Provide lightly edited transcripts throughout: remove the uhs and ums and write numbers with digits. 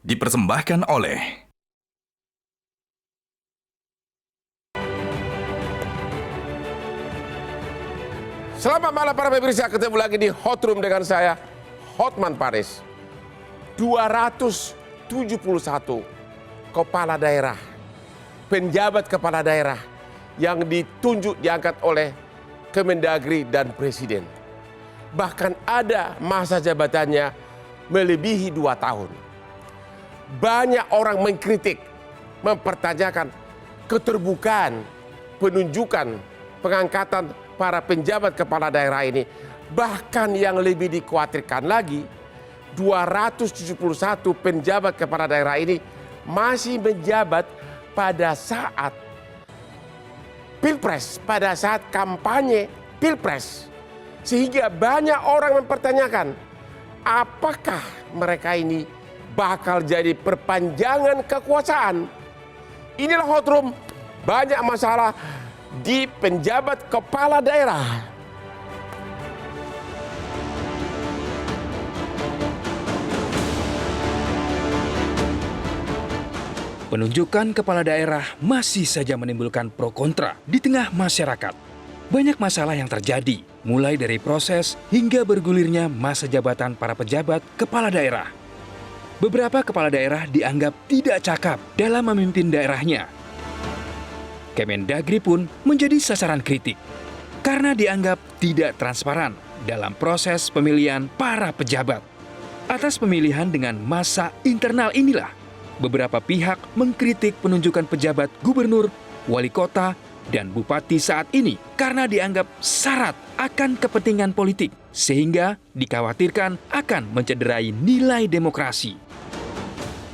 Dipersembahkan oleh Selamat malam para pemirsa, ketemu lagi di Hot Room dengan saya, Hotman Paris. 271 kepala daerah, penjabat kepala daerah yang ditunjuk diangkat oleh Kemendagri dan Presiden. Bahkan ada masa jabatannya melebihi 2 tahun. Banyak orang mengkritik, mempertanyakan keterbukaan, penunjukan, pengangkatan para penjabat kepala daerah ini. Bahkan yang lebih dikhawatirkan lagi, 271 penjabat kepala daerah ini masih menjabat pada saat Pilpres, pada saat kampanye Pilpres. Sehingga banyak orang mempertanyakan, apakah mereka ini bakal jadi perpanjangan kekuasaan? Inilah Hot Room, banyak masalah di penjabat kepala daerah. Penunjukan kepala daerah masih saja menimbulkan pro kontra di tengah masyarakat. Banyak masalah yang terjadi, mulai dari proses hingga bergulirnya masa jabatan para pejabat kepala daerah. Beberapa kepala daerah dianggap tidak cakap dalam memimpin daerahnya. Kemendagri pun menjadi sasaran kritik karena dianggap tidak transparan dalam proses pemilihan para pejabat. Atas pemilihan dengan masa internal inilah, beberapa pihak mengkritik penunjukan pejabat gubernur, wali kota, dan bupati saat ini karena dianggap syarat akan kepentingan politik, sehingga dikhawatirkan akan mencederai nilai demokrasi.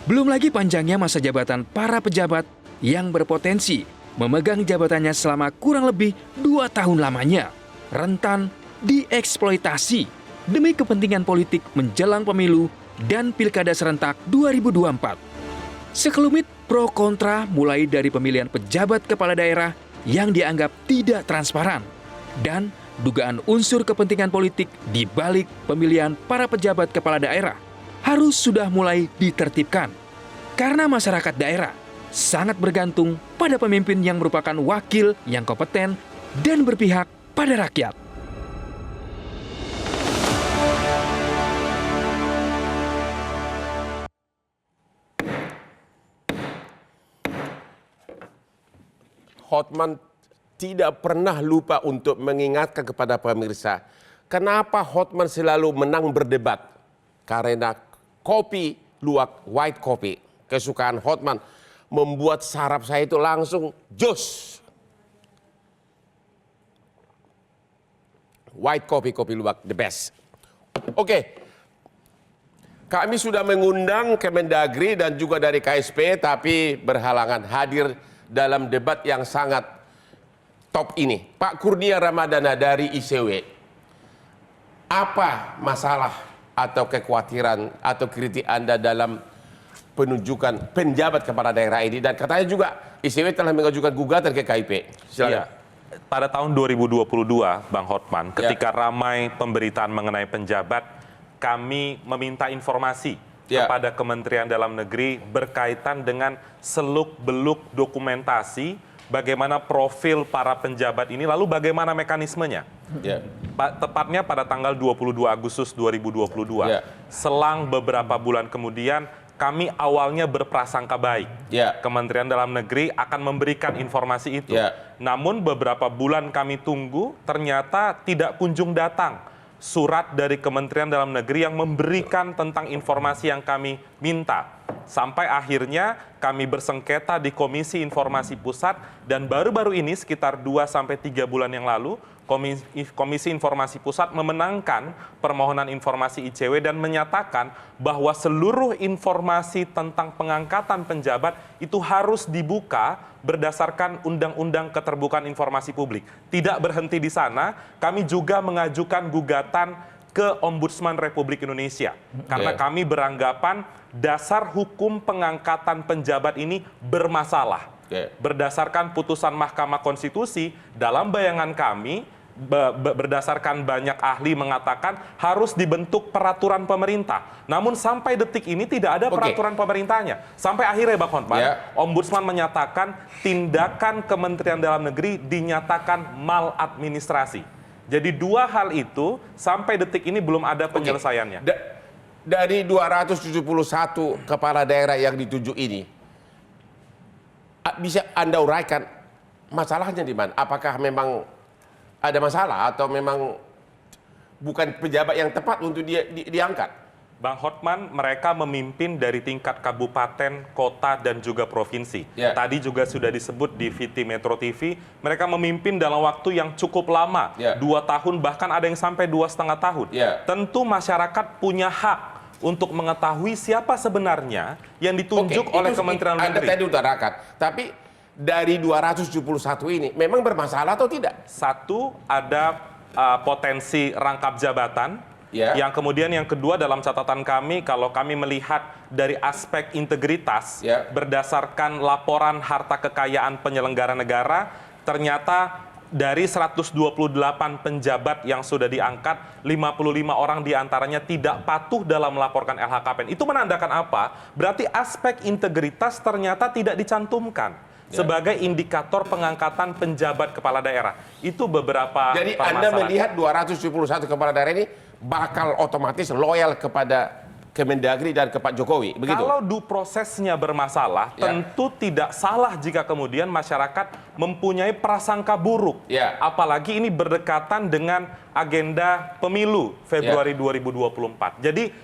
Belum lagi panjangnya masa jabatan para pejabat yang berpotensi memegang jabatannya selama kurang lebih 2 tahun lamanya, rentan dieksploitasi demi kepentingan politik menjelang pemilu dan pilkada serentak 2024. Sekelumit pro kontra mulai dari pemilihan pejabat kepala daerah yang dianggap tidak transparan dan dugaan unsur kepentingan politik di balik pemilihan para pejabat kepala daerah harus sudah mulai ditertibkan karena masyarakat daerah sangat bergantung pada pemimpin yang merupakan wakil yang kompeten dan berpihak pada rakyat. Hotman tidak pernah lupa untuk mengingatkan kepada pemirsa, kenapa Hotman selalu menang berdebat? Karena kopi luwak white coffee, kesukaan Hotman, membuat saraf saya itu langsung jos. White coffee, kopi luwak, the best. Oke. Kami sudah mengundang Kemendagri dan juga dari KSP, tapi berhalangan hadir dalam debat yang sangat top ini. Pak Kurnia Ramadana dari ICW, apa masalah atau kekhawatiran atau kritik Anda dalam penunjukan penjabat kepala daerah ini? Dan katanya juga ICW telah mengajukan gugatan ke KIP. Silakan. Ya, pada tahun 2022, Bang Hotman, ketika ramai pemberitaan mengenai penjabat, kami meminta informasi kepada Kementerian Dalam Negeri berkaitan dengan seluk-beluk dokumentasi bagaimana profil para penjabat ini, lalu bagaimana mekanismenya. Tepatnya pada tanggal 22 Agustus 2022, selang beberapa bulan kemudian, kami awalnya berprasangka baik. Kementerian Dalam Negeri akan memberikan informasi itu. Namun beberapa bulan kami tunggu, ternyata tidak kunjung datang surat dari Kementerian Dalam Negeri yang memberikan tentang informasi yang kami minta. Sampai akhirnya kami bersengketa di Komisi Informasi Pusat, dan baru-baru ini sekitar 2-3 bulan yang lalu, Komisi Informasi Pusat memenangkan permohonan informasi ICW dan menyatakan bahwa seluruh informasi tentang pengangkatan penjabat itu harus dibuka berdasarkan Undang-Undang Keterbukaan Informasi Publik. Tidak berhenti di sana, kami juga mengajukan gugatan ke Ombudsman Republik Indonesia. Karena kami beranggapan dasar hukum pengangkatan penjabat ini bermasalah. Berdasarkan putusan Mahkamah Konstitusi, dalam bayangan kami, berdasarkan banyak ahli mengatakan harus dibentuk peraturan pemerintah. Namun sampai detik ini tidak ada peraturan pemerintahnya. Sampai akhirnya Bang Hotman, Ombudsman menyatakan tindakan Kementerian Dalam Negeri dinyatakan maladministrasi. Jadi dua hal itu sampai detik ini belum ada penyelesaiannya. Dari 271 kepala daerah yang ditunjuk ini, bisa Anda uraikan masalahnya di mana? Apakah memang ada masalah atau memang bukan pejabat yang tepat untuk diangkat? Bang Hotman, mereka memimpin dari tingkat kabupaten, kota, dan juga provinsi. Tadi juga sudah disebut di VT Metro TV, mereka memimpin dalam waktu yang cukup lama, 2 tahun, bahkan ada yang sampai 2,5 tahun. Tentu masyarakat punya hak untuk mengetahui siapa sebenarnya yang ditunjuk oleh Kementerian Dalam Negeri. Anda tadi utarakan, tapi dari 271 ini memang bermasalah atau tidak? Satu, ada potensi rangkap jabatan. Yang kemudian yang kedua dalam catatan kami, kalau kami melihat dari aspek integritas, berdasarkan laporan harta kekayaan penyelenggara negara, ternyata dari 128 penjabat yang sudah diangkat, 55 orang diantaranya tidak patuh dalam melaporkan LHKPN. Itu menandakan apa? Berarti aspek integritas ternyata tidak dicantumkan sebagai indikator pengangkatan penjabat kepala daerah. Itu beberapa Jadi permasalahan. Anda melihat 271 kepala daerah ini bakal otomatis loyal kepada Kemendagri dan ke Pak Jokowi, begitu? Kalau due prosesnya bermasalah, tentu tidak salah jika kemudian masyarakat mempunyai prasangka buruk. Apalagi ini berdekatan dengan agenda pemilu Februari 2024. Jadi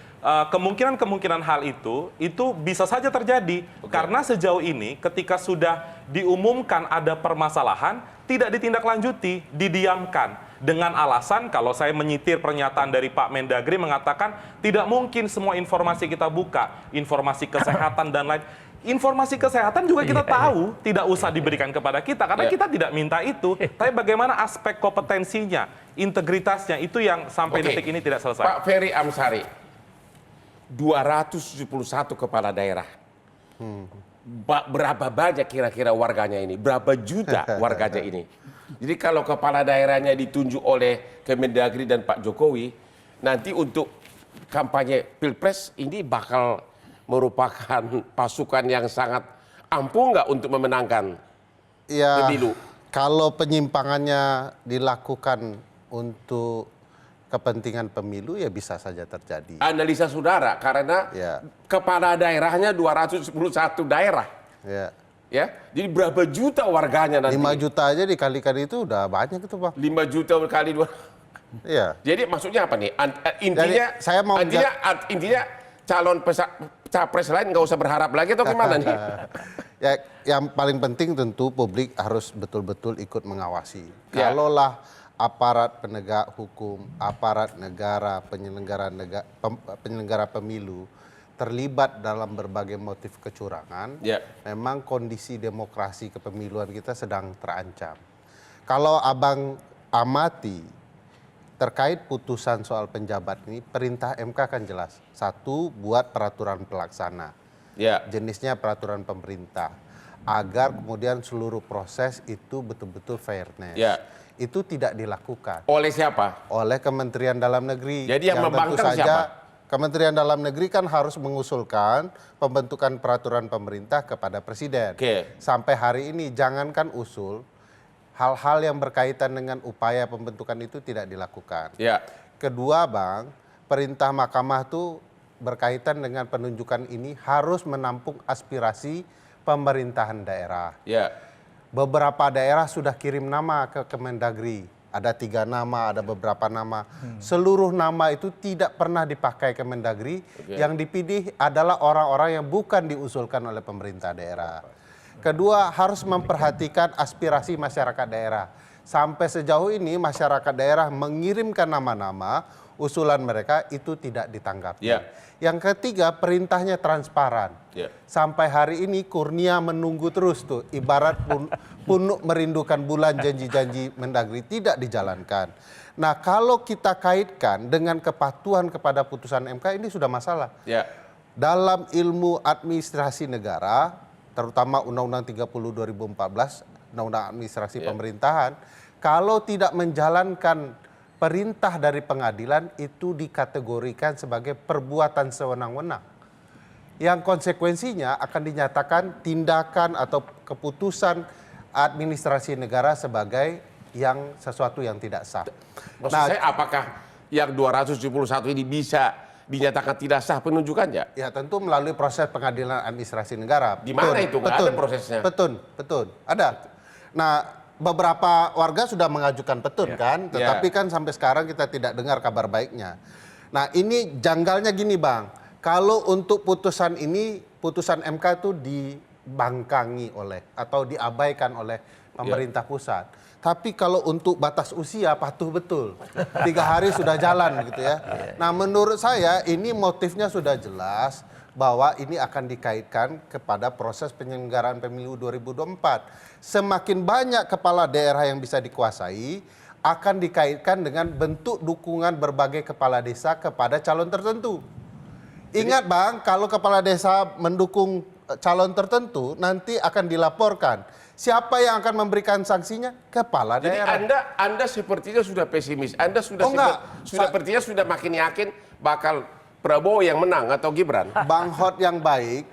kemungkinan hal itu bisa saja terjadi. Karena sejauh ini ketika sudah diumumkan ada permasalahan, tidak ditindaklanjuti, didiamkan. Dengan alasan, kalau saya menyitir pernyataan dari Pak Mendagri mengatakan tidak mungkin semua informasi kita buka, informasi kesehatan dan lain. Informasi kesehatan juga kita tahu tidak usah diberikan kepada kita karena kita tidak minta itu. Tapi bagaimana aspek kompetensinya, integritasnya itu yang sampai detik ini tidak selesai. Pak Ferry Amsari, 271 kepala daerah. Berapa banyak kira-kira warganya ini? Berapa juta warganya ini? Jadi kalau kepala daerahnya ditunjuk oleh Kemendagri dan Pak Jokowi, nanti untuk kampanye Pilpres ini bakal merupakan pasukan yang sangat ampuh nggak untuk memenangkan pemilu? Kalau penyimpangannya dilakukan untuk kepentingan pemilu ya bisa saja terjadi. Analisa saudara, karena kepala daerahnya 211 daerah. Jadi berapa juta warganya nanti? 5 juta aja dikalikan itu udah banyak itu Bang. 5 juta kali 2. Jadi maksudnya apa nih? Intinya calon capres lain nggak usah berharap lagi atau gimana nih? Yang paling penting tentu publik harus betul-betul ikut mengawasi. Kalaulah aparat penegak hukum, aparat negara, penyelenggara pemilu terlibat dalam berbagai motif kecurangan, memang kondisi demokrasi kepemiluan kita sedang terancam. Kalau Abang amati terkait putusan soal penjabat ini, perintah MK kan jelas. 1, buat peraturan pelaksana. Jenisnya peraturan pemerintah. Agar kemudian seluruh proses itu betul-betul fairness. Itu tidak dilakukan. Oleh siapa? Oleh Kementerian Dalam Negeri. Jadi yang membangkang siapa? Kementerian Dalam Negeri kan harus mengusulkan pembentukan peraturan pemerintah kepada Presiden. Sampai hari ini jangankan usul, hal-hal yang berkaitan dengan upaya pembentukan itu tidak dilakukan. Kedua Bang, perintah mahkamah itu berkaitan dengan penunjukan ini harus menampung aspirasi pemerintahan daerah. Beberapa daerah sudah kirim nama ke Kemendagri. Ada 3 nama, ada beberapa nama. Seluruh nama itu tidak pernah dipakai Kemendagri. Yang dipilih adalah orang-orang yang bukan diusulkan oleh pemerintah daerah. Kedua, harus memperhatikan aspirasi masyarakat daerah. Sampai sejauh ini masyarakat daerah mengirimkan nama-nama, usulan mereka itu tidak ditanggapi. Yang ketiga, perintahnya transparan. Sampai hari ini Kurnia menunggu terus tuh, ibarat punuk merindukan bulan, janji-janji Mendagri tidak dijalankan. Nah, kalau kita kaitkan dengan kepatuhan kepada putusan MK, ini sudah masalah. Dalam ilmu administrasi negara, terutama Undang-Undang 30 2014, Undang-Undang Administrasi Pemerintahan, kalau tidak menjalankan perintah dari pengadilan itu dikategorikan sebagai perbuatan sewenang-wenang. Yang konsekuensinya akan dinyatakan tindakan atau keputusan administrasi negara sebagai yang sesuatu yang tidak sah. Maksud saya apakah yang 271 ini bisa dinyatakan tidak sah penunjukannya? Ya tentu melalui proses pengadilan administrasi negara. Di mana itu? Nggak ada prosesnya. Betul. Ada. Nah, beberapa warga sudah mengajukan petun kan, tetapi kan sampai sekarang kita tidak dengar kabar baiknya. Nah, ini janggalnya gini Bang, kalau untuk putusan ini, putusan MK itu dibangkangi oleh atau diabaikan oleh pemerintah pusat. Tapi kalau untuk batas usia patuh betul. 3 hari sudah jalan gitu ya. Nah menurut saya ini motifnya sudah jelas bahwa ini akan dikaitkan kepada proses penyelenggaraan pemilu 2024. Semakin banyak kepala daerah yang bisa dikuasai, akan dikaitkan dengan bentuk dukungan berbagai kepala desa kepada calon tertentu. Ingat Bang, kalau kepala desa mendukung calon tertentu, nanti akan dilaporkan. Siapa yang akan memberikan sanksinya? Kepala daerah. Jadi Anda sepertinya sudah pesimis. Anda sudah sepertinya sudah makin yakin bakal Prabowo yang menang atau Gibran. Bang Hot yang baik,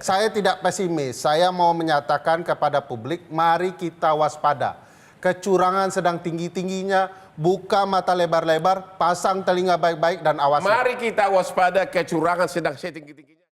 saya tidak pesimis. Saya mau menyatakan kepada publik, mari kita waspada. Kecurangan sedang tinggi-tingginya, buka mata lebar-lebar, pasang telinga baik-baik dan awasi. Mari kita waspada, kecurangan sedang setinggi-tinggi.